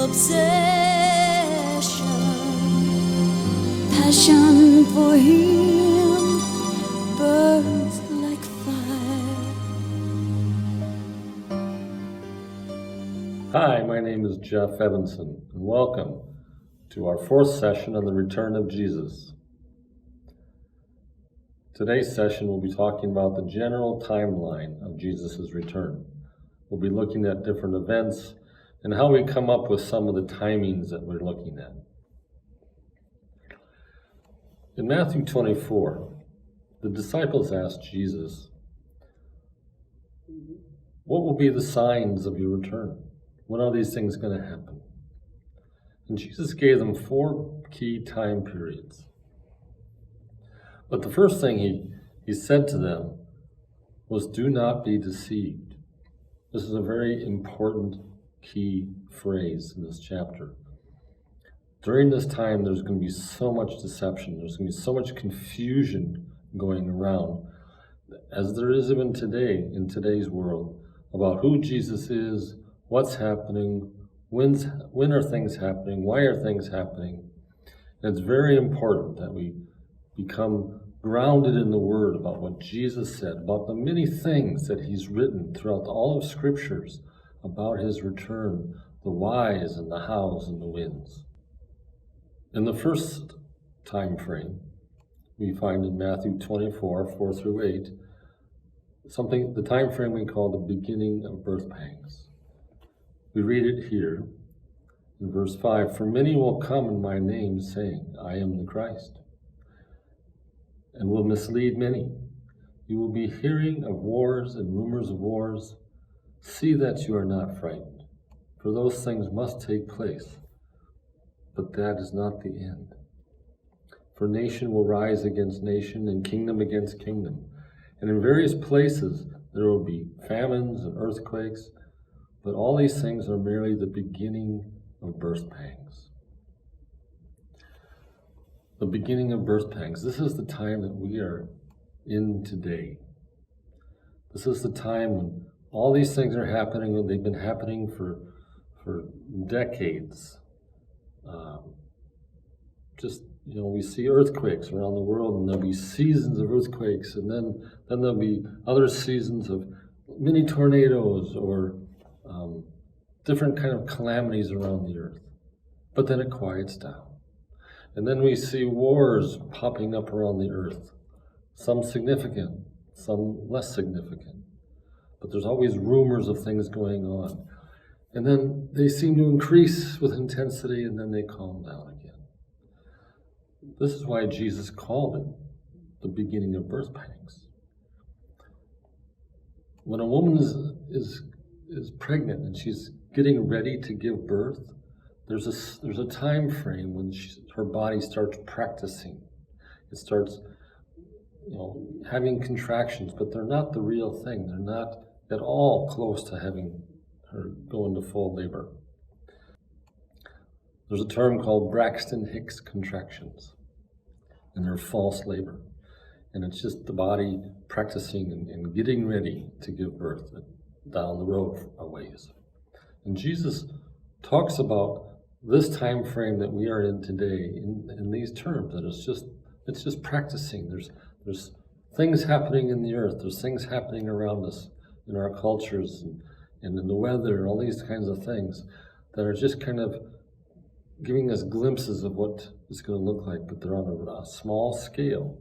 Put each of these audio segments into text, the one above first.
obsession, passion for him burns like fire. Hi, my name is Jeff Evanson, and welcome to our fourth session on the return of Jesus. Today's session we'll be talking about the general timeline of Jesus' return. We'll be looking at different events and how we come up with some of the timings that we're looking at. In Matthew 24, the disciples asked Jesus, "What will be the signs of your return? When are these things going to happen?" And Jesus gave them 4 key time periods. But the first thing he said to them was, "Do not be deceived." This is a very important key phrase in this chapter. During this time, there's going to be so much deception. There's going to be so much confusion going around, as there is even today in today's world, about who Jesus is, what's happening, when are things happening, why are things happening. And it's very important that we become grounded in the Word about what Jesus said, about the many things that He's written throughout all of Scriptures about His return, the whys and the hows and the whens. In the first time frame, we find in Matthew 24, 4 through 8, the time frame we call the beginning of birth pangs. We read it here in verse 5, "For many will come in my name, saying, 'I am the Christ,' and will mislead many. You will be hearing of wars and rumors of wars. See that you are not frightened, for those things must take place, but that is not the end. For nation will rise against nation, and kingdom against kingdom. And in various places there will be famines and earthquakes, but all these things are merely the beginning of birth pangs." The beginning of birth pangs. This is the time that we are in today. This is the time when all these things are happening, and they've been happening for decades. We see earthquakes around the world, and there'll be seasons of earthquakes, and then there'll be other seasons of mini tornadoes or different kind of calamities around the earth. But then it quiets down. And then we see wars popping up around the earth, some significant, some less significant. But there's always rumors of things going on. And then they seem to increase with intensity, and then they calm down again. This is why Jesus called it the beginning of birth pangs. When a woman is pregnant and she's getting ready to give birth, there's a time frame when her body starts practicing. It starts, having contractions, but they're not the real thing. They're not at all close to having her go into full labor. There's a term called Braxton Hicks contractions, and they're false labor. And it's just the body practicing and getting ready to give birth down the road a ways. And Jesus talks about this time frame that we are in today in these terms, that it's just practicing. There's things happening in the earth. There's things happening around us in our cultures and in the weather and all these kinds of things that are just kind of giving us glimpses of what it's going to look like, but they're on a small scale.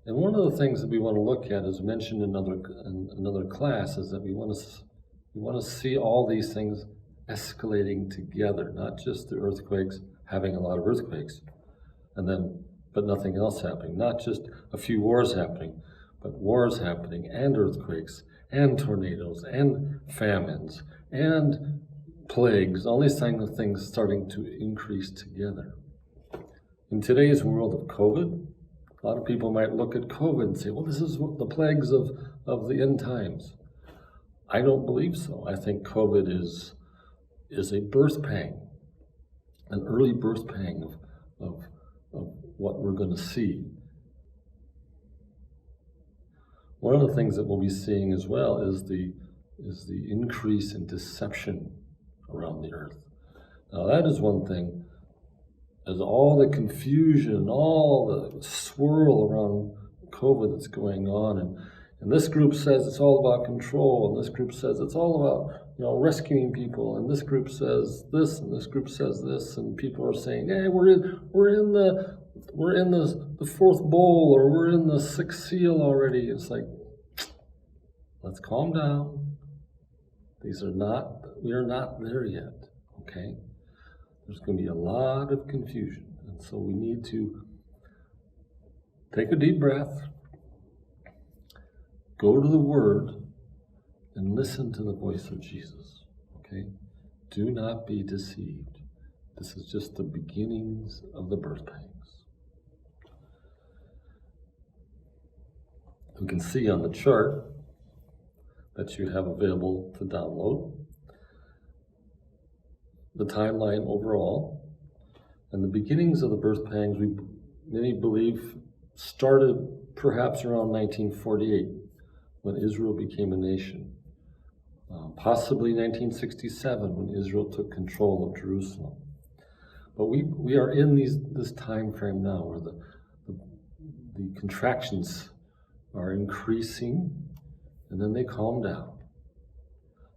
And one of the things that we want to look at, as mentioned in another class, is that we want to see all these things escalating together, not just the earthquakes, having a lot of earthquakes, but nothing else happening. Not just a few wars happening, but wars happening, and earthquakes, and tornadoes, and famines, and plagues, all these kinds of things starting to increase together. In today's world of COVID, a lot of people might look at COVID and say, well, this is the plagues of the end times. I don't believe so. I think COVID is a birth pang, an early birth pang of what we're going to see. One of the things that we'll be seeing as well is the increase in deception around the earth. Now that is one thing, as all the confusion, all the swirl around COVID that's going on, and this group says it's all about control, and this group says it's all about rescuing people, and this group says this, and this group says this, and people are saying, hey, we're in the fourth bowl, or we're in the sixth seal already. It's like, let's calm down. We are not there yet, okay? There's going to be a lot of confusion, and so we need to take a deep breath, go to the Word, and listen to the voice of Jesus, okay? Do not be deceived. This is just the beginnings of the birth pangs. You can see on the chart that you have available to download the timeline overall, and the beginnings of the birth pangs, many believe, started perhaps around 1948 when Israel became a nation. Possibly 1967 when Israel took control of Jerusalem. But we are in this time frame now where the contractions are increasing, and then they calm down,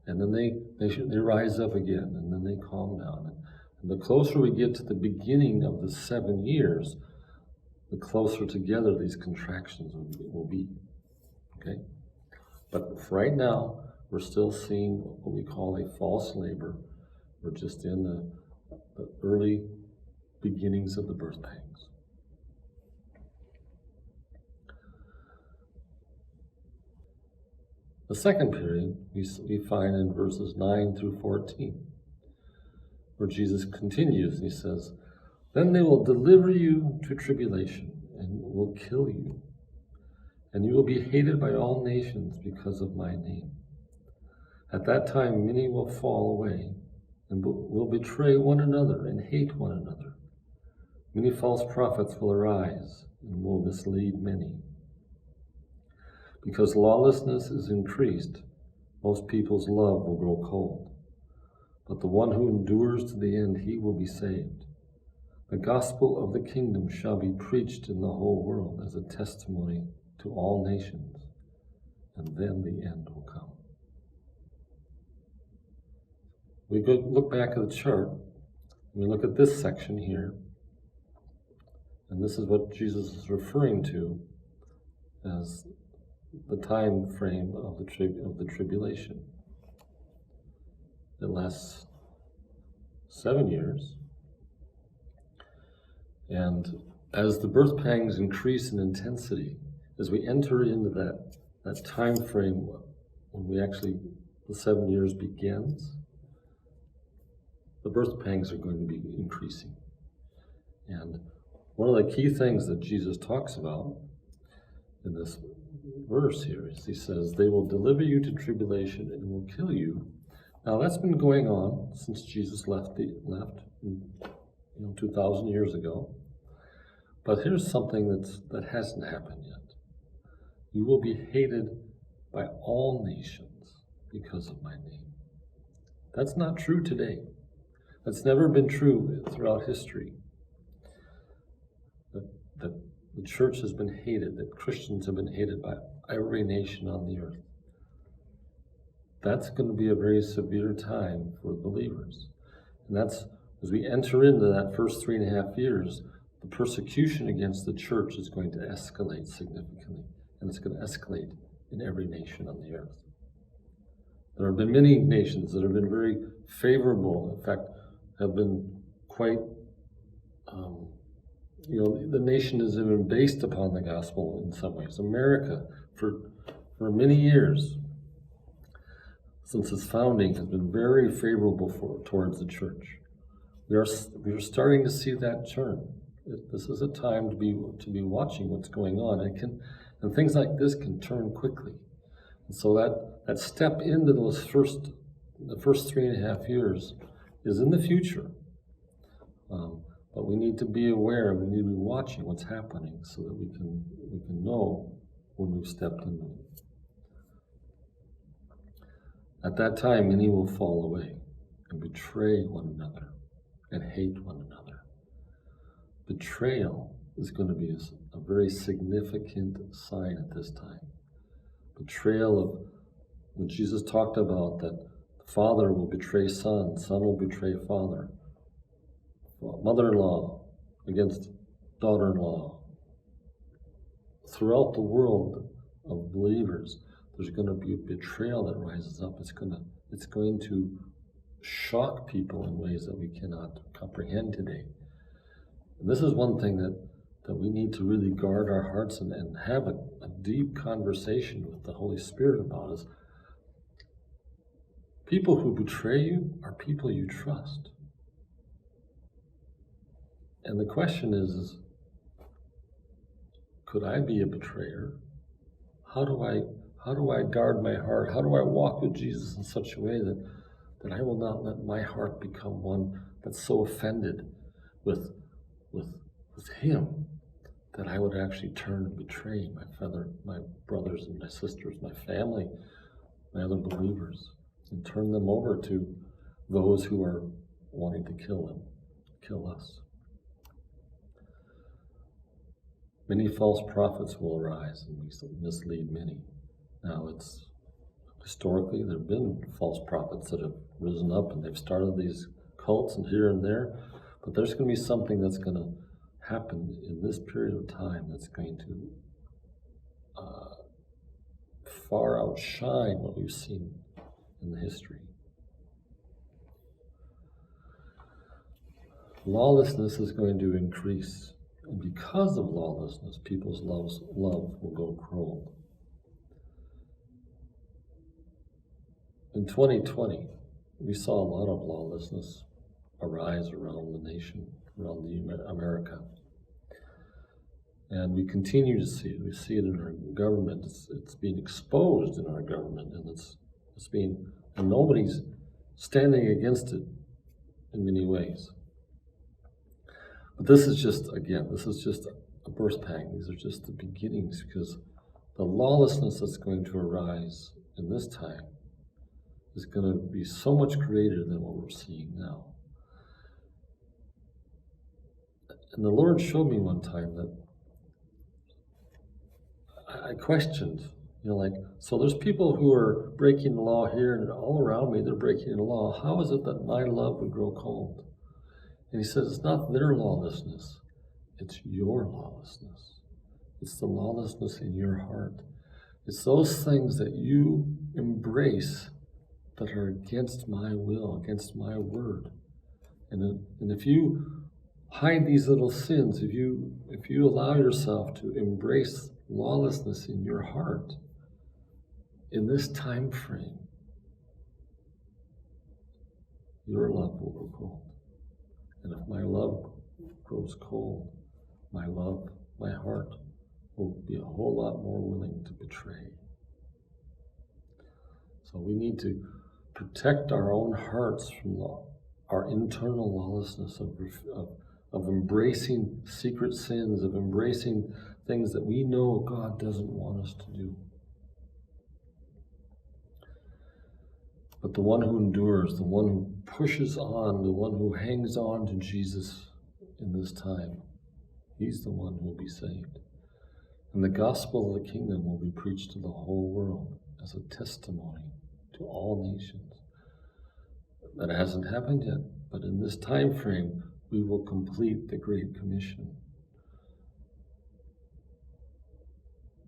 and then they rise up again, and then they calm down. And the closer we get to the beginning of the 7 years, the closer together these contractions will be. Okay? But right now, we're still seeing what we call a false labor. We're just in the early beginnings of the birth pangs. The second period we find in verses 9 through 14, where Jesus continues. He says, "Then they will deliver you to tribulation and will kill you, and you will be hated by all nations because of my name. At that time many will fall away and will betray one another and hate one another. Many false prophets will arise and will mislead many. Because lawlessness is increased, most people's love will grow cold. But the one who endures to the end, he will be saved. The gospel of the kingdom shall be preached in the whole world as a testimony to all nations, and then the end will come." We look back at the chart, and we look at this section here, and this is what Jesus is referring to as the time frame of the tribulation. It lasts 7 years, and as the birth pangs increase in intensity, as we enter into that time frame when the 7 years begins, the birth pangs are going to be increasing. And one of the key things that Jesus talks about in this verse here is he says, "They will deliver you to tribulation and will kill you." Now that's been going on since Jesus left 2,000 years ago. But here's something that hasn't happened yet. You will be hated by all nations because of my name. That's not true today. That's never been true throughout history. That the church has been hated, that Christians have been hated by every nation on the earth. That's going to be a very severe time for believers. And that's, as we enter into that first 3.5 years, the persecution against the church is going to escalate significantly. And it's going to escalate in every nation on the earth. There have been many nations that have been very favorable, in fact, have been quite, the nation has been based upon the gospel in some ways. America, for many years, since its founding, has been very favorable towards the church. We are starting to see that turn. This is a time to be watching what's going on. And things like this can turn quickly. And so that step into the first 3.5 years is in the future. But we need to be aware, we need to be watching what's happening so that we can know when we've stepped into it. At that time, many will fall away and betray one another and hate one another. Betrayal is going to be a very significant sign at this time. Betrayal of, when Jesus talked about that the father will betray son, son will betray father, mother-in-law against daughter-in-law. Throughout the world of believers, there's going to be a betrayal that rises up. It's going to shock people in ways that we cannot comprehend today. And this is one thing that we need to really guard our hearts and have a deep conversation with the Holy Spirit about is people who betray you are people you trust. And the question is could I be a betrayer? How do I guard my heart? How do I walk with Jesus in such a way that I will not let my heart become one that's so offended with him that I would actually turn and betray my brothers and my sisters, my family, my other believers, and turn them over to those who are wanting to kill us. Many false prophets will arise and mislead many. Now, historically, there have been false prophets that have risen up and they've started these cults and here and there, but there's going to be something that's going to happen in this period of time that's going to far outshine what we've seen in the history. Lawlessness is going to increase, and because of lawlessness, people's love will go cold. In 2020, we saw a lot of lawlessness arise around the nation, around America. And we continue to see it. We see it in our government. It's being exposed in our government, and and nobody's standing against it in many ways. But this is just a birth pang. These are just the beginnings, because the lawlessness that's going to arise in this time is going to be so much greater than what we're seeing now. And the Lord showed me one time that I questioned, so there's people who are breaking the law here, and all around me they're breaking the law. How is it that my love would grow cold? And he says, it's not their lawlessness, it's your lawlessness. It's the lawlessness in your heart. It's those things that you embrace that are against my will, against my word. And if you hide these little sins, if you allow yourself to embrace lawlessness in your heart in this time frame, your love will grow cold. And if my love grows cold, my heart will be a whole lot more willing to betray. So we need to protect our own hearts from our internal lawlessness of embracing secret sins, of embracing things that we know God doesn't want us to do. But the one who endures, the one who pushes on, the one who hangs on to Jesus in this time, he's the one who will be saved. And the gospel of the kingdom will be preached to the whole world as a testimony to all nations. That hasn't happened yet, but in this time frame, we will complete the Great Commission.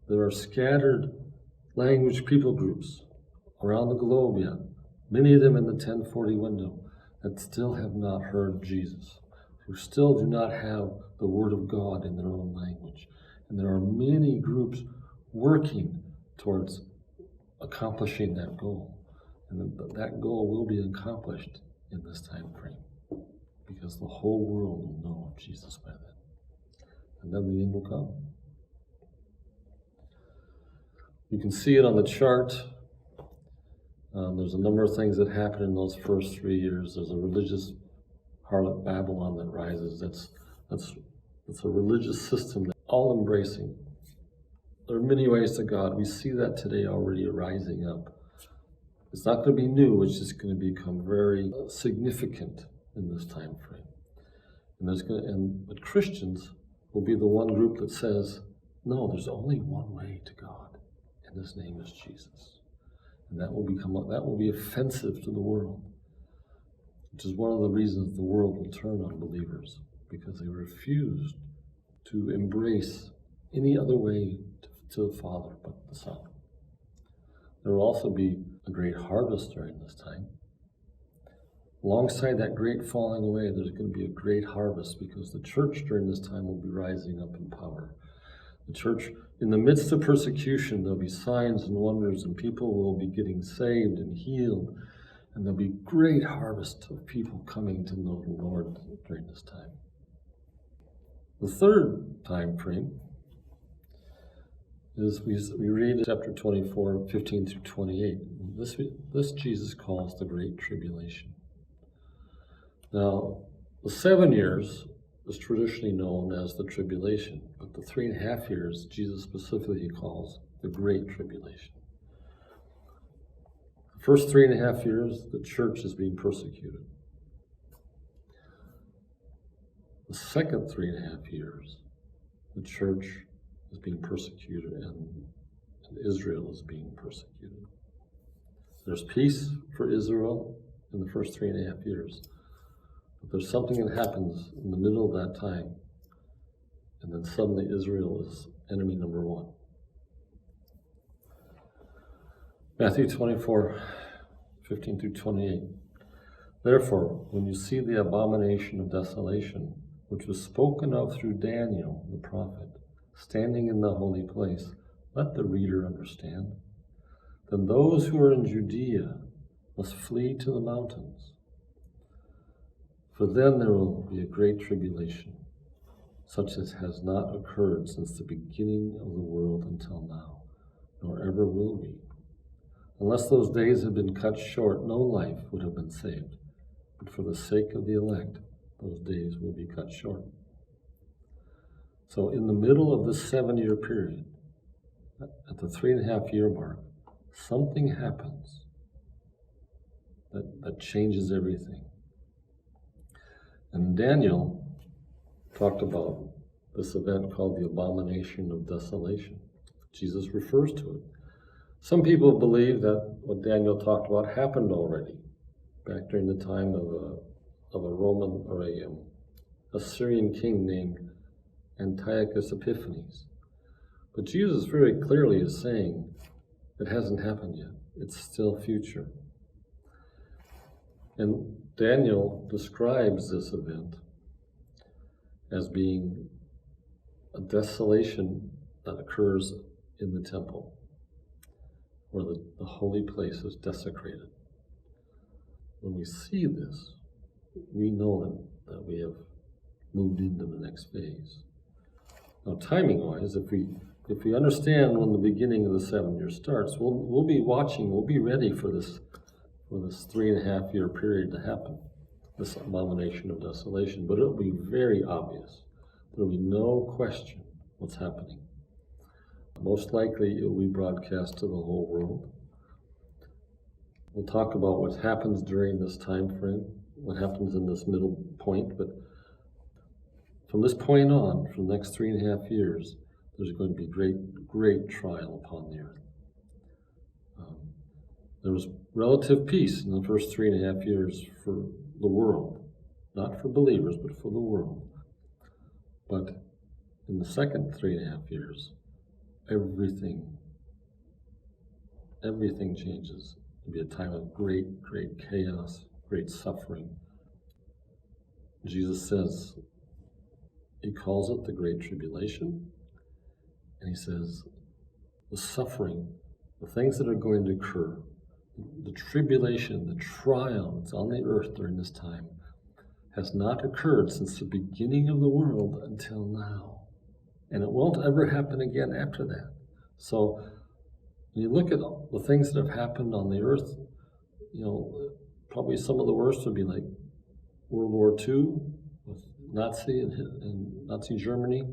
There are scattered language people groups around the globe yet, many of them in the 1040 window, that still have not heard Jesus, who still do not have the Word of God in their own language. And there are many groups working towards accomplishing that goal. And that goal will be accomplished in this time frame, because the whole world will know of Jesus by then. And then the end will come. You can see it on the chart. There's a number of things that happen in those first 3 years. There's a religious harlot Babylon that rises. That's a religious system that's all embracing. There are many ways to God. We see that today already rising up. It's not going to be new. It's just going to become very significant in this time frame. But Christians will be the one group that says, no, there's only one way to God, and his name is Jesus. And that will be offensive to the world, which is one of the reasons the world will turn on believers, because they refuse to embrace any other way to the Father but the Son. There will also be a great harvest during this time. Alongside that great falling away, there's going to be a great harvest, because the church during this time will be rising up in power. The church, in the midst of persecution, there'll be signs and wonders, and people will be getting saved and healed, and there'll be great harvest of people coming to know the Lord during this time. The third time frame is we read chapter 24, 15 through 28. This Jesus calls the Great Tribulation. Now, the 7 years is traditionally known as the tribulation, but the 3.5 years Jesus specifically calls the Great Tribulation. The first 3.5 years, the church is being persecuted. The second 3.5 years, the church is being persecuted and Israel is being persecuted. There's peace for Israel in the first 3.5 years. But there's something that happens in the middle of that time, and then suddenly Israel is enemy number one. Matthew 24, 15 through 28. Therefore, when you see the abomination of desolation, which was spoken of through Daniel the prophet, standing in the holy place, let the reader understand. Then those who are in Judea must flee to the mountains. For then there will be a great tribulation, such as has not occurred since the beginning of the world until now, nor ever will be. Unless those days had been cut short, no life would have been saved. But for the sake of the elect, those days will be cut short. So in the middle of this 7-year period, at the 3.5 year mark, something happens that changes everything. And Daniel talked about this event called the Abomination of Desolation. Jesus refers to it. Some people believe that what Daniel talked about happened already, back during the time of a Roman or a Syrian king named Antiochus Epiphanes. But Jesus very clearly is saying it hasn't happened yet. It's still future. And Daniel describes this event as being a desolation that occurs in the temple, where the holy place is desecrated. When we see this, we know that we have moved into the next phase. Now, timing-wise, if we understand when the beginning of the 7 years starts, we'll be watching, we'll be ready for this 3.5 year period to happen, this abomination of desolation. But it'll be very obvious. There'll be no question what's happening. Most likely, it will be broadcast to the whole world. We'll talk about what happens during this time frame, what happens in this middle point, but from this point on, for the next 3.5 years, there's going to be great trial upon the earth. There was relative peace in the first 3.5 years for the world, not for believers, but for the world. But in the second 3.5 years, everything changes. It'll be a time of great chaos, great suffering. Jesus says, he calls it the Great Tribulation, and he says, the suffering, the things that are going to occur, the tribulation, the trial that's on the earth during this time, has not occurred since the beginning of the world until now. And it won't ever happen again after that. So when you look at the things that have happened on the earth, probably some of the worst would be like World War II with Nazi Germany,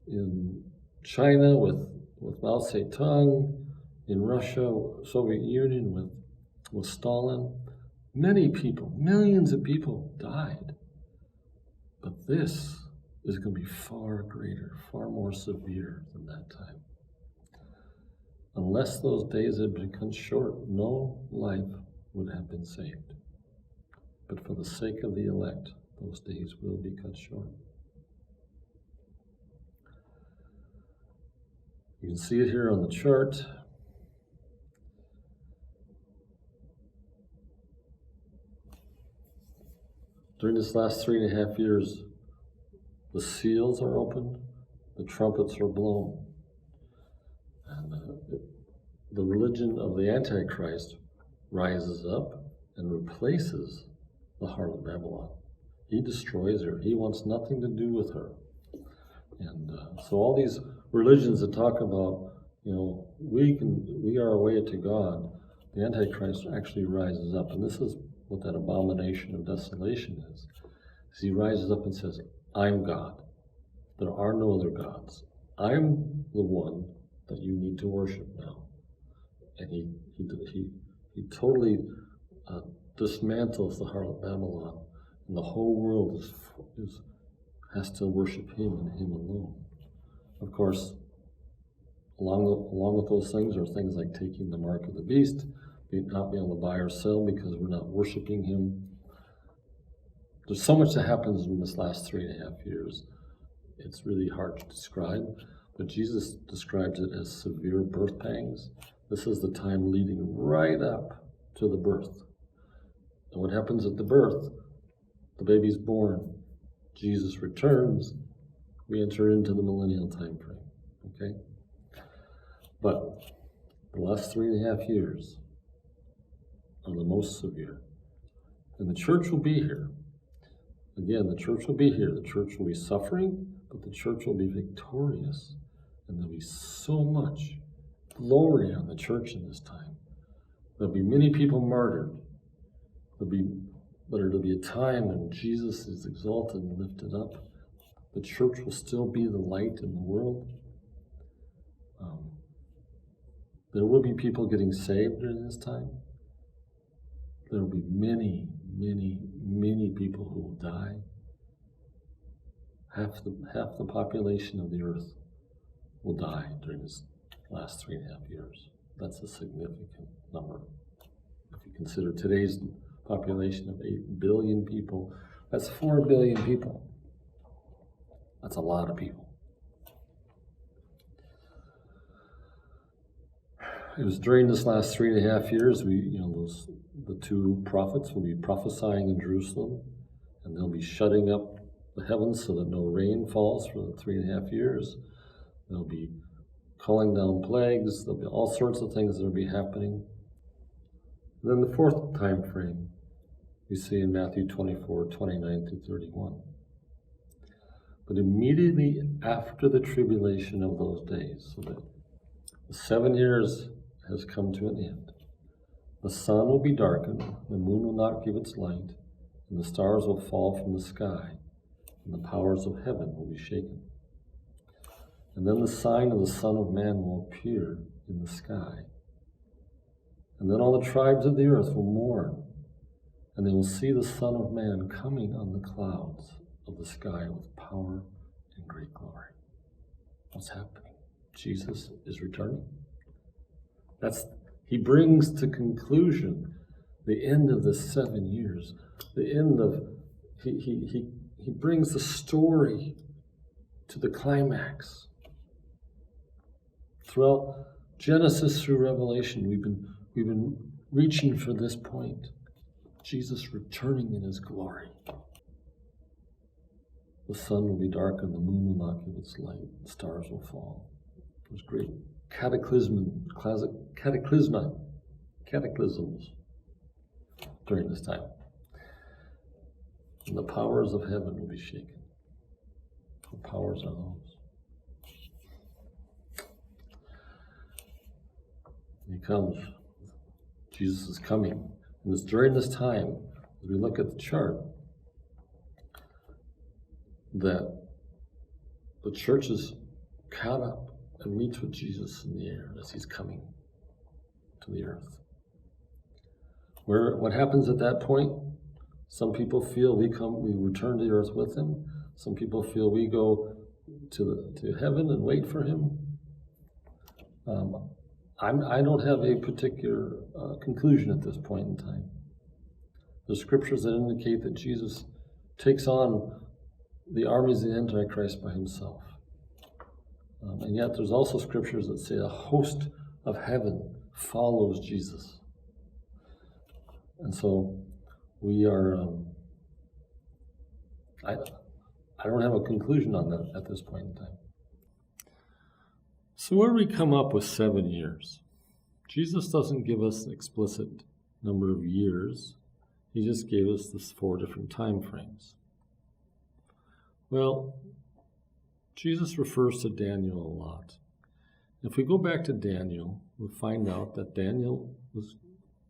in China with Mao Zedong, in Russia, Soviet Union with Stalin. Many people, millions of people died. But this is going to be far greater, far more severe than that time. Unless those days had been cut short, no life would have been saved. But for the sake of the elect, those days will be cut short. You can see it here on the chart. During this last 3.5 years, the seals are opened, the trumpets are blown. And the religion of the Antichrist rises up and replaces the harlot Babylon. He destroys her. He wants nothing to do with her. And so all these religions that talk about, we are a way to God, the Antichrist actually rises up. And this is what that abomination of desolation is. He rises up and says, I'm God. There are no other gods. I'm the one that you need to worship now. And he totally dismantles the harlot Babylon, and the whole world has to worship him and him alone. Of course, along with those things are things like taking the mark of the beast, not being able to buy or sell because we're not worshiping him. There's so much that happens in this last 3.5 years. It's really hard to describe, but Jesus describes it as severe birth pangs. This is the time leading right up to the birth. And what happens at the birth? The baby's born. Jesus returns. We enter into the millennial time frame. Okay? But the last 3.5 years are the most severe. And the church will be here. Again, the church will be here. The church will be suffering, but the church will be victorious. And there'll be so much glory on the church in this time. There'll be many people martyred. But it'll be a time when Jesus is exalted and lifted up. The church will still be the light in the world. There will be people getting saved during this time. There will be many, many, many people who will die. Half the population of the earth will die during this last 3.5 years. That's a significant number. If you consider today's population of 8 billion people, that's 4 billion people. That's a lot of people. It was during this last 3.5 years, the two prophets will be prophesying in Jerusalem, and they'll be shutting up the heavens so that no rain falls for the 3.5 years. They'll be calling down plagues. There'll be all sorts of things that will be happening. And then the fourth time frame we see in Matthew 24, 29 through 31. But immediately after the tribulation of those days, so that the 7 years has come to an end, the sun will be darkened, the moon will not give its light, and the stars will fall from the sky, and the powers of heaven will be shaken. And then the sign of the Son of Man will appear in the sky. And then all the tribes of the earth will mourn, and they will see the Son of Man coming on the clouds of the sky with power and great glory. What's happening? Jesus is returning. He brings to conclusion the end of the 7 years. The end of he brings the story to the climax. Throughout Genesis through Revelation, we've been reaching for this point. Jesus returning in his glory. The sun will be darkened, the moon will not give its light, the stars will fall. There's great cataclysms during this time. And the powers of heaven will be shaken. What powers are those? He comes. Jesus is coming. And it's during this time, as we look at the chart, that the church is caught up and meets with Jesus in the air as he's coming to the earth. What happens at that point? Some people feel we return to the earth with him. Some people feel we go to heaven and wait for him. I don't have a particular conclusion at this point in time. There's scriptures that indicate that Jesus takes on the armies of the Antichrist by himself. And yet there's also scriptures that say a host of heaven follows Jesus. And so we are, I don't have a conclusion on that at this point in time. So where we come up with 7 years, Jesus doesn't give us an explicit number of years. He just gave us this 4 different time frames. Well, Jesus refers to Daniel a lot. If we go back to Daniel, we'll find out that Daniel was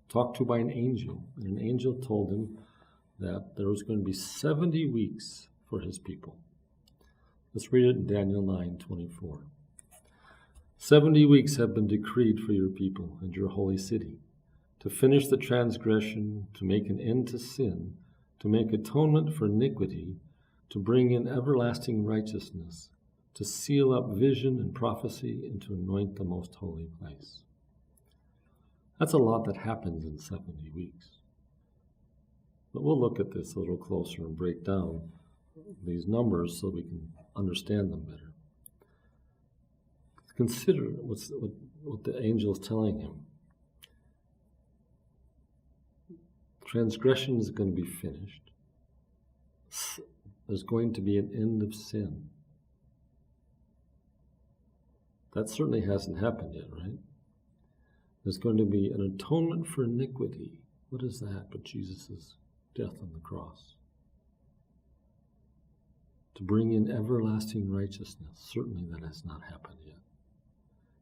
talked to by an angel, and an angel told him that there was going to be 70 weeks for his people. Let's read it in Daniel 9:24. 70 weeks have been decreed for your people and your holy city, to finish the transgression, to make an end to sin, to make atonement for iniquity, to bring in everlasting righteousness, to seal up vision and prophecy, and to anoint the most holy place. That's a lot that happens in 70 weeks. But we'll look at this a little closer and break down these numbers so we can understand them better. Consider what the angel is telling him. Transgression is going to be finished. There's going to be an end of sin. That certainly hasn't happened yet, right? There's going to be an atonement for iniquity. What is that but Jesus' death on the cross? To bring in everlasting righteousness. Certainly that has not happened yet.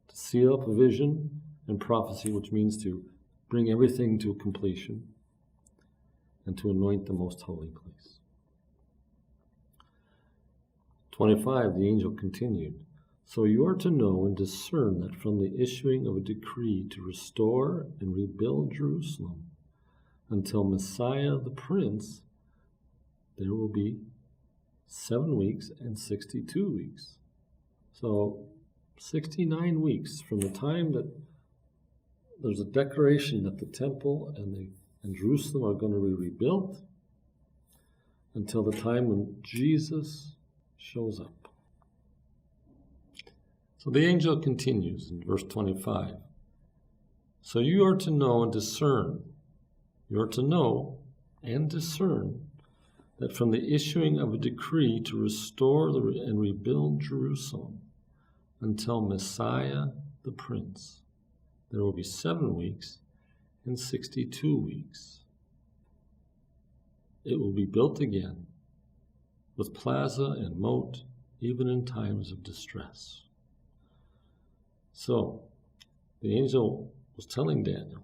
To seal up vision and prophecy, which means to bring everything to completion, and to anoint the most holy place. 25, the angel continued, so you are to know and discern that from the issuing of a decree to restore and rebuild Jerusalem until Messiah the Prince, there will be 7 weeks and 62 weeks. So 69 weeks from the time that there's a declaration that the temple and Jerusalem are going to be rebuilt until the time when Jesus shows up. So the angel continues in verse 25. So you are to know and discern. You are to know and discern that from the issuing of a decree to restore and rebuild Jerusalem until Messiah the Prince, there will be 7 weeks and 62 weeks. It will be built again with plaza and moat, even in times of distress. So, the angel was telling Daniel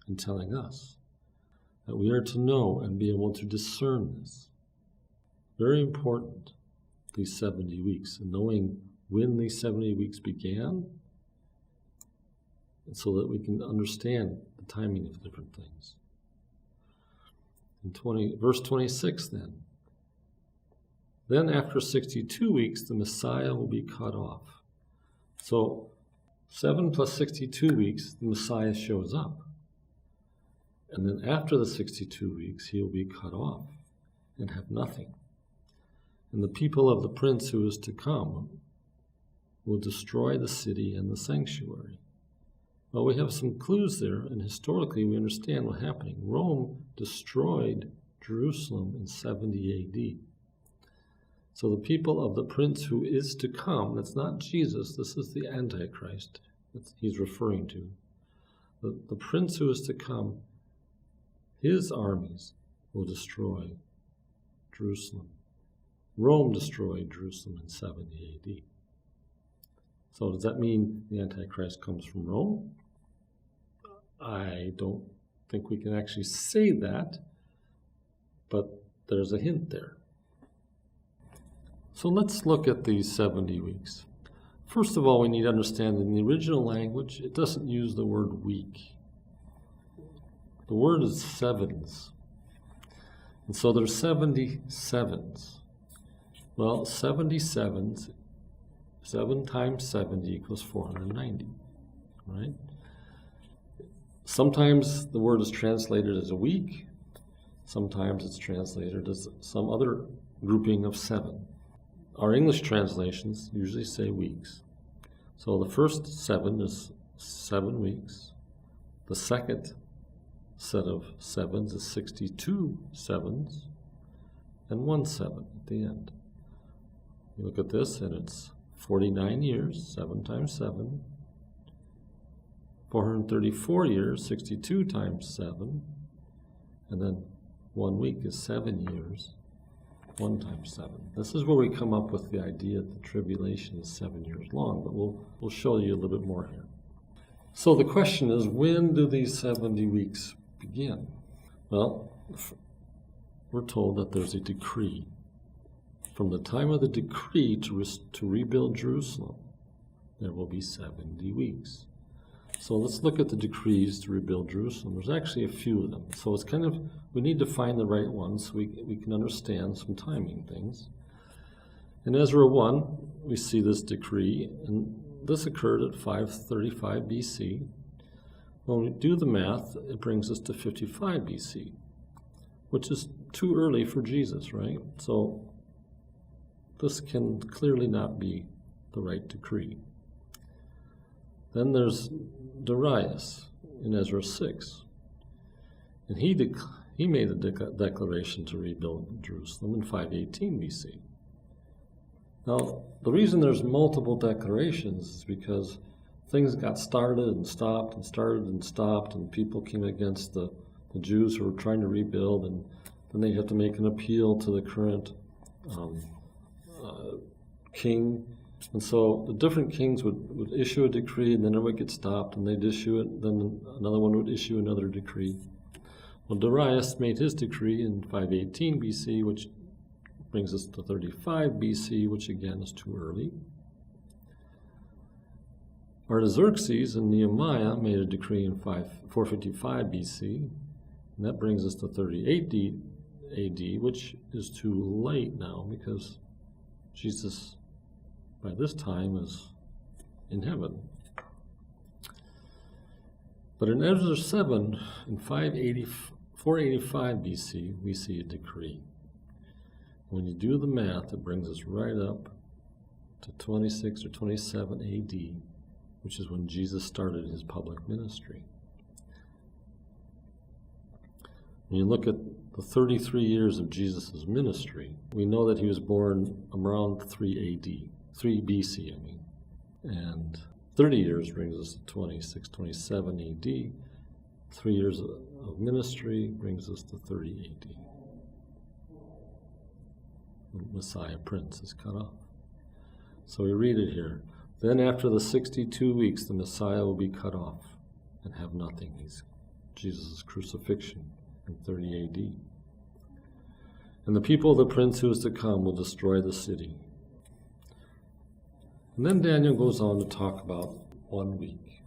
and telling us that we are to know and be able to discern this. Very important, these 70 weeks, and knowing when these 70 weeks began, and so that we can understand the timing of different things. In verse 26 then after 62 weeks, the Messiah will be cut off. So 7 plus 62 weeks, the Messiah shows up. And then after the 62 weeks, he will be cut off and have nothing. And the people of the prince who is to come will destroy the city and the sanctuary. Well, we have some clues there, and historically we understand what's happening. Rome destroyed Jerusalem in 70 AD. So the people of the prince who is to come, that's not Jesus, this is the Antichrist that he's referring to. The prince who is to come, his armies will destroy Jerusalem. Rome destroyed Jerusalem in 70 AD. So does that mean the Antichrist comes from Rome? I don't think we can actually say that, but there's a hint there. So let's look at these 70 weeks. First of all, we need to understand in the original language, it doesn't use the word week. The word is sevens. And so there's 70 sevens. Well, 77, 7 times 70 equals 490, right? Sometimes the word is translated as a week. Sometimes it's translated as some other grouping of 7. Our English translations usually say weeks. So the first 7 is 7 weeks. The second set of 7s is 62 sevens and 1 7 at the end. You look at this and it's 49 years, 7 times 7. 434 years, 62 times 7. And then 1 week is 7 years, 1 times 7. This is where we come up with the idea that the tribulation is 7 years long, but we'll show you a little bit more here. So the question is, when do these 70 weeks begin? Well, we're told that there's a decree. From the time of the decree to rebuild Jerusalem, there will be 70 weeks. So let's look at the decrees to rebuild Jerusalem. There's actually a few of them. So it's kind of, we need to find the right ones so we can understand some timing things. In Ezra 1, we see this decree, and this occurred at 535 BC. When we do the math, it brings us to 55 BC, which is too early for Jesus, right? So this can clearly not be the right decree. Then there's Darius in Ezra 6. And he made a declaration to rebuild Jerusalem in 518 BC. Now, the reason there's multiple declarations is because things got started and stopped and started and stopped, and people came against the Jews who were trying to rebuild, and then they had to make an appeal to the current king. And so the different kings would issue a decree, and then it would get stopped, and they'd issue it, then another one would issue another decree. Well, Darius made his decree in 518 BC, which brings us to 35 BC, which again is too early. Artaxerxes and Nehemiah made a decree in 455 BC, and that brings us to 38 AD, which is too late now because Jesus, by this time, is in heaven. But in Ezra 7, in 485 BC, we see a decree. When you do the math, it brings us right up to 26 or 27 AD, which is when Jesus started his public ministry. When you look at the 33 years of Jesus' ministry, we know that he was born around 3 BC, and 30 years brings us to 26, 27 AD. 3 years of ministry brings us to 30 AD. The Messiah Prince is cut off. So we read it here. Then after the 62 weeks, the Messiah will be cut off and have nothing. He's Jesus' crucifixion in 30 AD. And the people of the prince who is to come will destroy the city. And then Daniel goes on to talk about 1 week.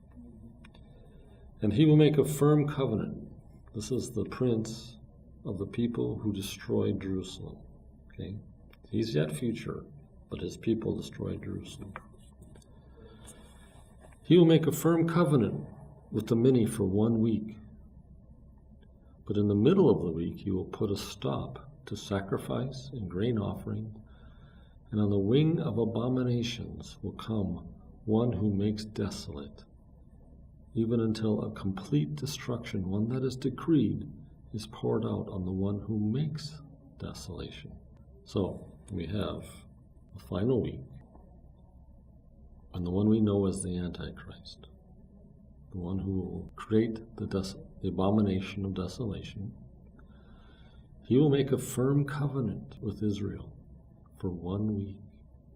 And he will make a firm covenant. This is the prince of the people who destroyed Jerusalem. Okay? He's yet future, but his people destroyed Jerusalem. He will make a firm covenant with the many for 1 week. But in the middle of the week, he will put a stop to sacrifice and grain offering, and on the wing of abominations will come one who makes desolate, even until a complete destruction, one that is decreed, is poured out on the one who makes desolation. So we have the final week, and the one we know as the Antichrist, the one who will create the abomination of desolation. He will make a firm covenant with Israel for 1 week,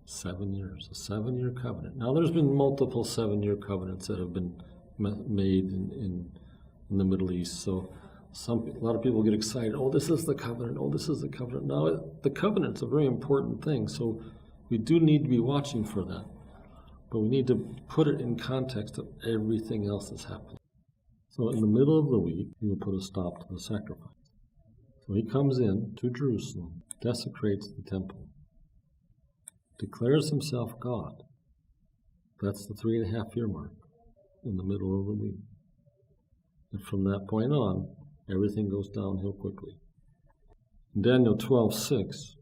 7 years, a 7-year covenant. Now there's been multiple 7-year covenants that have been made in the Middle East. So a lot of people get excited. Oh, this is the covenant. Oh, this is the covenant. Now the covenant's a very important thing. So we do need to be watching for that. But we need to put it in context of everything else that's happening. So in the middle of the week, he will put a stop to the sacrifice. So he comes in to Jerusalem, desecrates the temple, declares himself God. That's the 3.5 year mark in the middle of the week. And from that point on, everything goes downhill quickly. In Daniel 12:6,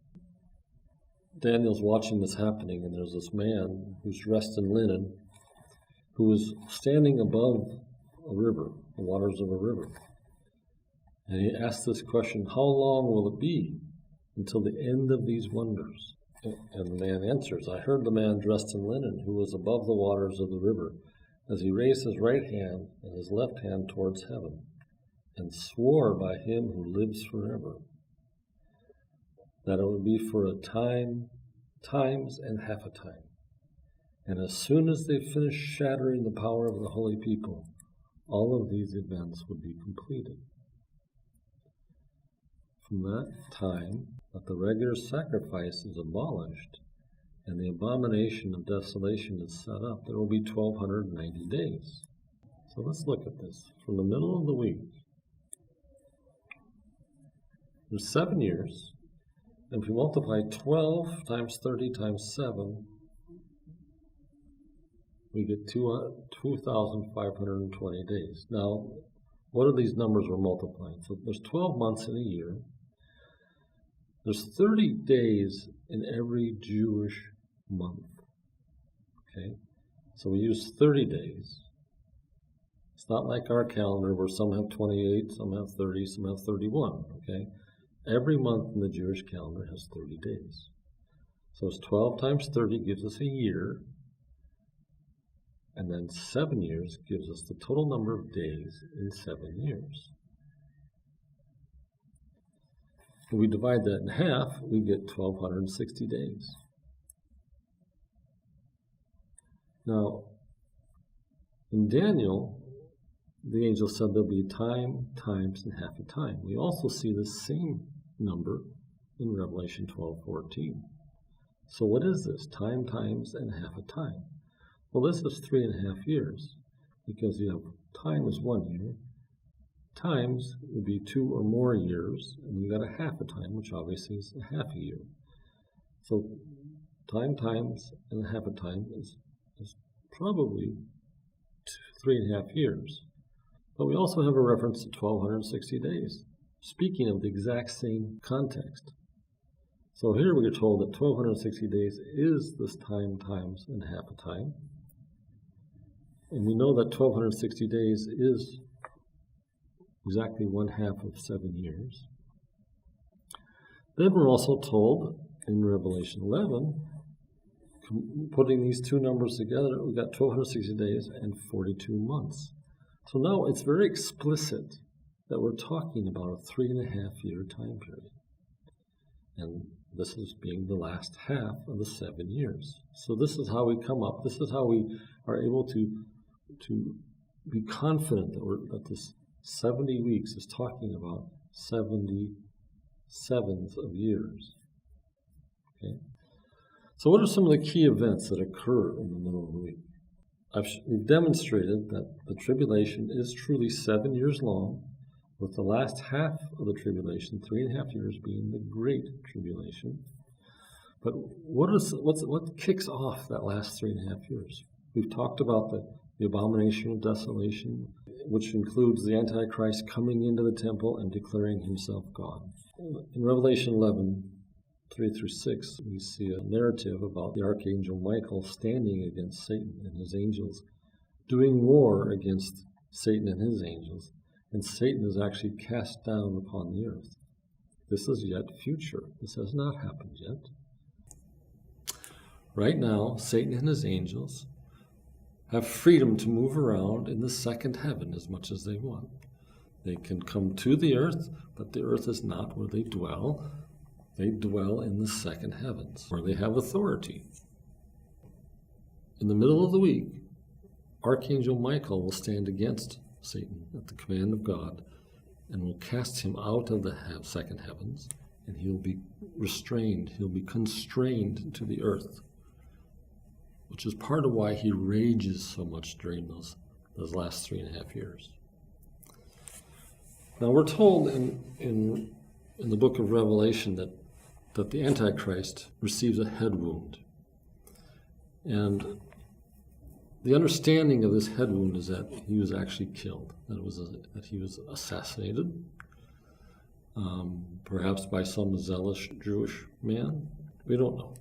Daniel's watching this happening, and there's this man who's dressed in linen who is standing above a river, the waters of a river. And he asks this question, how long will it be until the end of these wonders? And the man answers, I heard the man dressed in linen who was above the waters of the river as he raised his right hand and his left hand towards heaven and swore by him who lives forever that it would be for a time, times, and half a time. And as soon as they finished shattering the power of the holy people, all of these events would be completed. From that time that the regular sacrifice is abolished and the abomination of desolation is set up, there will be 1,290 days. So let's look at this. From the middle of the week, there's 7 years. And if we multiply 12 times 30 times 7, we get 2,520 days. Now, what are these numbers we're multiplying? So there's 12 months in a year. There's 30 days in every Jewish month. Okay? So we use 30 days. It's not like our calendar where some have 28, some have 30, some have 31. Okay? Every month in the Jewish calendar has 30 days. So it's 12 times 30 gives us a year. And then 7 years gives us the total number of days in 7 years. If we divide that in half, we get 1,260 days. Now, in Daniel, the angel said there'll be time, times, and half a time. We also see the same number in Revelation 12:14. So what is this? Time, times, and half a time. Well, this is 3.5 years, because you have time is 1 year, times would be 2 or more years, and you got a half a time, which obviously is a half a year. So time, times, and a half a time is probably 3.5 years. But we also have a reference to 1,260 days, speaking of the exact same context. So here we are told that 1,260 days is this time, times, and half a time. And we know that 1,260 days is exactly 1/2 of 7 years. Then we're also told in Revelation 11, putting these two numbers together, we got 1,260 days and 42 months. So now it's very explicit that we're talking about a 3.5 year time period. And this is being the last half of the 7 years. So this is how we come up, this is how we are able to be confident that this 70 weeks is talking about 77s of years. Okay? So what are some of the key events that occur in the middle of the week? We've demonstrated that the tribulation is truly 7 years long, with the last half of the tribulation, 3.5 years, being the Great Tribulation. But what kicks off that last 3.5 years? We've talked about the Abomination of Desolation, which includes the Antichrist coming into the temple and declaring himself God. In Revelation 11, 3-6, we see a narrative about the Archangel Michael standing against Satan and his angels, doing war against Satan and his angels, and Satan is actually cast down upon the earth. This is yet future. This has not happened yet. Right now, Satan and his angels have freedom to move around in the second heaven as much as they want. They can come to the earth, but the earth is not where they dwell. They dwell in the second heavens, where they have authority. In the middle of the week, Archangel Michael will stand against Satan at the command of God and will cast him out of the second heavens, and he'll be restrained, he'll be constrained to the earth, which is part of why he rages so much during those last 3.5 years. Now we're told in the book of Revelation that the Antichrist receives a head wound. And the understanding of this head wound is that he was actually killed, that he was assassinated, perhaps by some zealous Jewish man. We don't know.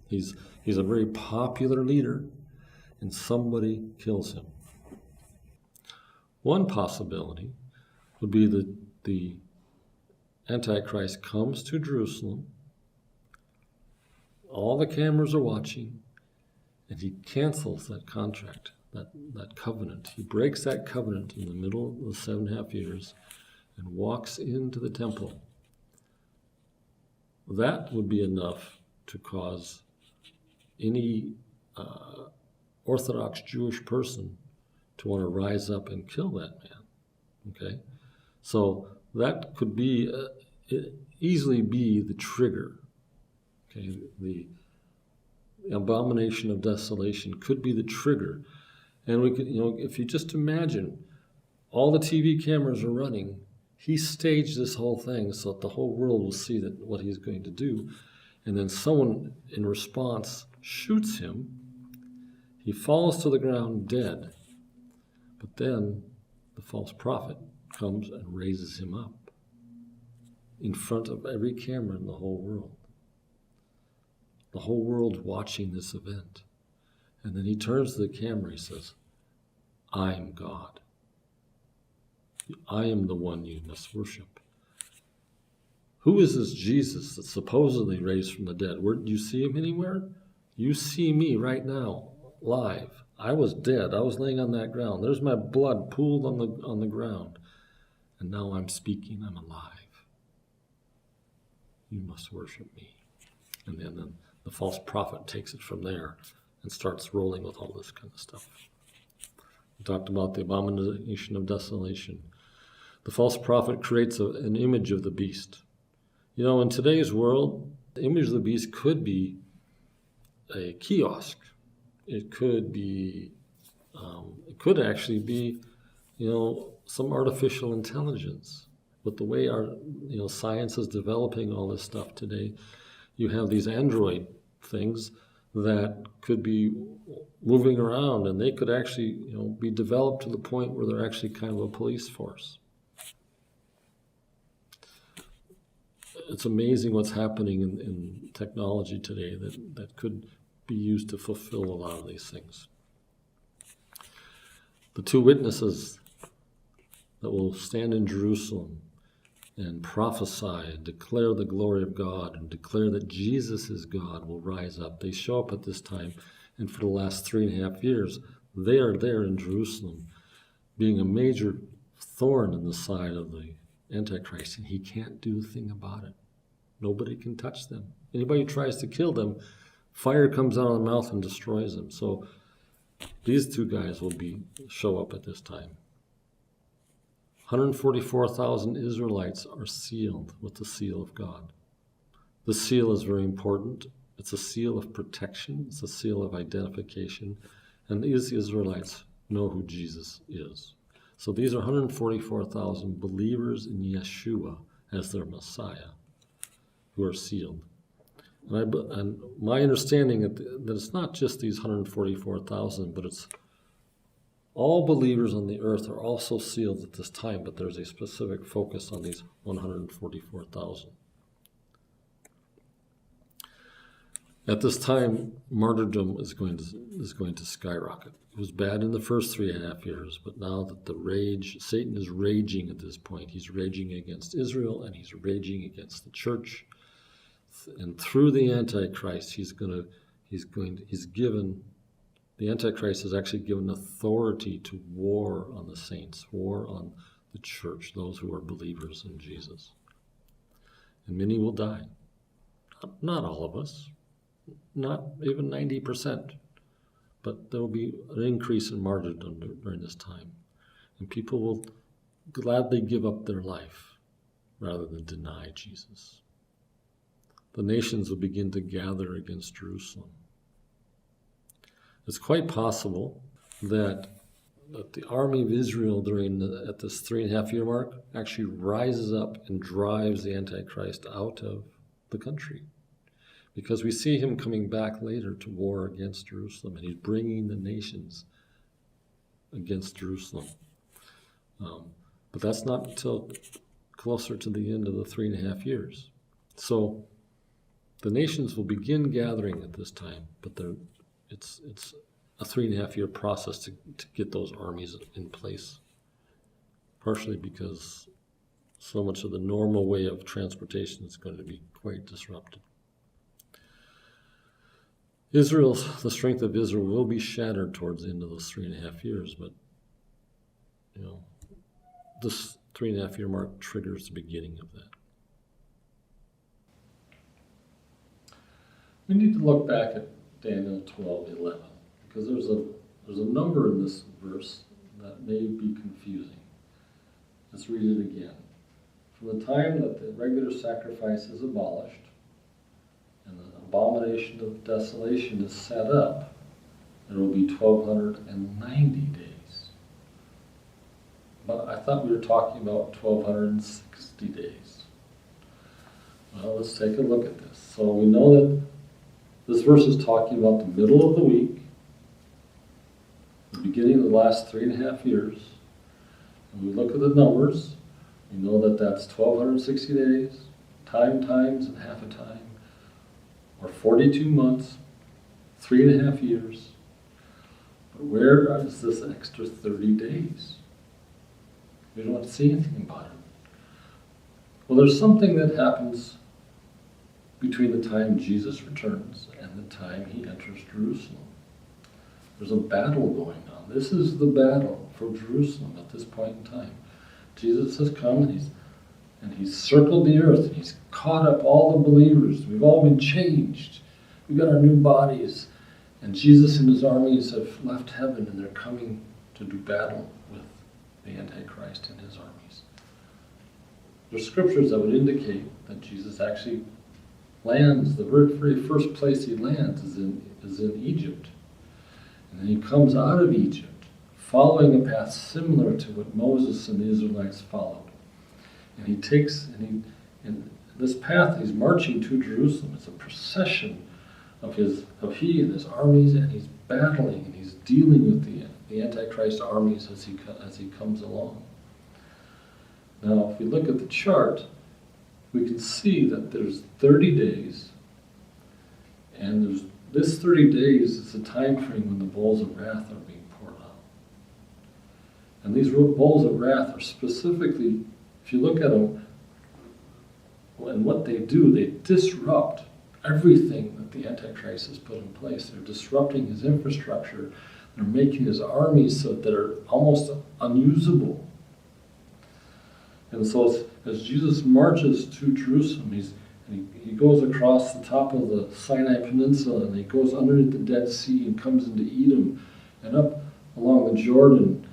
He's a very popular leader, and somebody kills him. One possibility would be that the Antichrist comes to Jerusalem, all the cameras are watching, and he cancels that contract, that covenant. He breaks that covenant in the middle of the 7.5 years and walks into the temple. That would be enough to cause any Orthodox Jewish person to want to rise up and kill that man. Okay? So that could be easily be the trigger. Okay? The Abomination of Desolation could be the trigger. And we could, if you just imagine all the TV cameras are running, he staged this whole thing so that the whole world will see that what he's going to do. And then someone in response shoots him. He falls to the ground dead. But then the false prophet comes and raises him up in front of every camera in the whole world. The whole world's watching this event. And then he turns to the camera, he says, I am God. I am the one you must worship. Who is this Jesus that's supposedly raised from the dead? Do you see him anywhere? You see me right now, live. I was dead. I was laying on that ground. There's my blood pooled on the ground. And now I'm speaking. I'm alive. You must worship me. And then the false prophet takes it from there and starts rolling with all this kind of stuff. We talked about the Abomination of Desolation. The false prophet creates an image of the beast. In today's world, the image of the beast could be a kiosk. It could be, it could actually be, some artificial intelligence. But the way our, science is developing all this stuff today, you have these android things that could be moving around, and they could actually, be developed to the point where they're actually kind of a police force. It's amazing what's happening in technology today that could be used to fulfill a lot of these things. The two witnesses that will stand in Jerusalem and prophesy and declare the glory of God and declare that Jesus is God will rise up. They show up at this time, and for the last 3.5 years, they are there in Jerusalem, being a major thorn in the side of the Antichrist, and he can't do a thing about it. Nobody can touch them. Anybody who tries to kill them, fire comes out of their mouth and destroys them. So these two guys will show up at this time. 144,000 Israelites are sealed with the seal of God. The seal is very important. It's a seal of protection. It's a seal of identification. And these Israelites know who Jesus is. So these are 144,000 believers in Yeshua as their Messiah who are sealed. And my understanding that it's not just these 144,000, but it's all believers on the earth are also sealed at this time, but there's a specific focus on these 144,000. At this time, martyrdom is going to skyrocket. It was bad in the first 3.5 years, but now that Satan is raging at this point. He's raging against Israel and he's raging against the church. And through the Antichrist, the Antichrist is actually given authority to war on the saints, war on the church, those who are believers in Jesus. And many will die. Not all of us, not even 90%, but there will be an increase in martyrdom during this time. And people will gladly give up their life rather than deny Jesus. The nations will begin to gather against Jerusalem. It's quite possible that the army of Israel at this 3.5 year mark actually rises up and drives the Antichrist out of the country. because we see him coming back later to war against Jerusalem, and he's bringing the nations against Jerusalem. But that's not until closer to the end of the 3.5 years. So the nations will begin gathering at this time, but it's a 3.5 year process to get those armies in place, partially because so much of the normal way of transportation is going to be quite disrupted. The strength of Israel will be shattered towards the end of those 3.5 years, but this 3.5 year mark triggers the beginning of that. We need to look back at Daniel 12:11, because there's a number in this verse that may be confusing. Let's read it again. From the time that the regular sacrifice is abolished and the Abomination of Desolation is set up, there will be 1,290 days. But I thought we were talking about 1,260 days. Well, let's take a look at this. So we know that this verse is talking about the middle of the week, the beginning of the last 3.5 years. And we look at the numbers, we know that that's 1,260 days, times and half a time, or 42 months, 3.5 years. But where is this extra 30 days? We don't see anything about it. Well, there's something that happens between the time Jesus returns and the time he enters Jerusalem. There's a battle going on. This is the battle for Jerusalem at this point in time. Jesus has come and he's circled the earth, and he's caught up all the believers. We've all been changed. We've got our new bodies. And Jesus and his armies have left heaven, and they're coming to do battle with the Antichrist and his armies. There's scriptures that would indicate that Jesus actually lands, the very first place he lands is in Egypt. And then he comes out of Egypt, following a path similar to what Moses and the Israelites followed. And he takes, and this path he's marching to Jerusalem. It's a procession of he and his armies, and he's battling and he's dealing with the Antichrist armies as he comes along. Now, if we look at the chart, we can see that there's 30 days, and this 30 days is the time frame when the bowls of wrath are being poured out. And these bowls of wrath are specifically, if you look at them, and what they do, they disrupt everything that the Antichrist has put in place. They're disrupting his infrastructure. They're making his armies so that they're almost unusable. And so as Jesus marches to Jerusalem, he goes across the top of the Sinai Peninsula, and he goes underneath the Dead Sea and comes into Edom and up along the Jordan,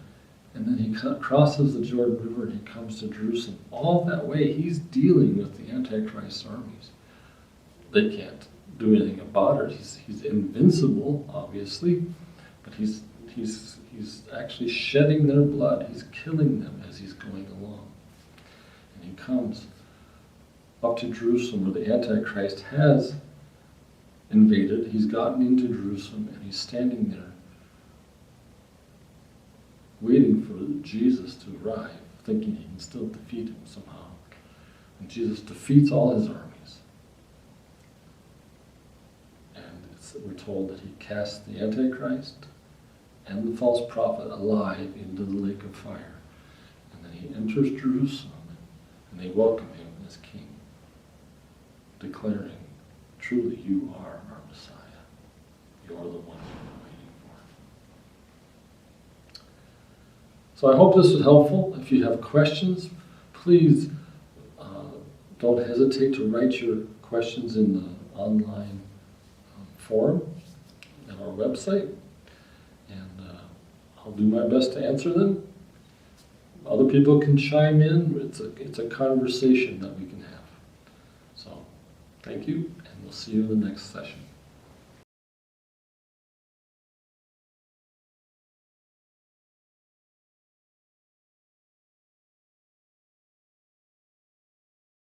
and then he crosses the Jordan River and he comes to Jerusalem. All that way, he's dealing with the Antichrist armies. They can't do anything about it. He's invincible, obviously, but he's actually shedding their blood. He's killing them as he's going along. And he comes up to Jerusalem where the Antichrist has invaded. He's gotten into Jerusalem and he's standing there waiting for Jesus to arrive, thinking he can still defeat him somehow. And Jesus defeats all his armies. And we're told that he casts the Antichrist and the false prophet alive into the lake of fire. And then he enters Jerusalem, and they welcome him as king, declaring, truly you are our Messiah. You are the one we've been waiting for. So I hope this was helpful. If you have questions, please don't hesitate to write your questions in the online forum at our website, and I'll do my best to answer them. Other people can chime in. It's a conversation that we can have. So, thank you, and we'll see you in the next session.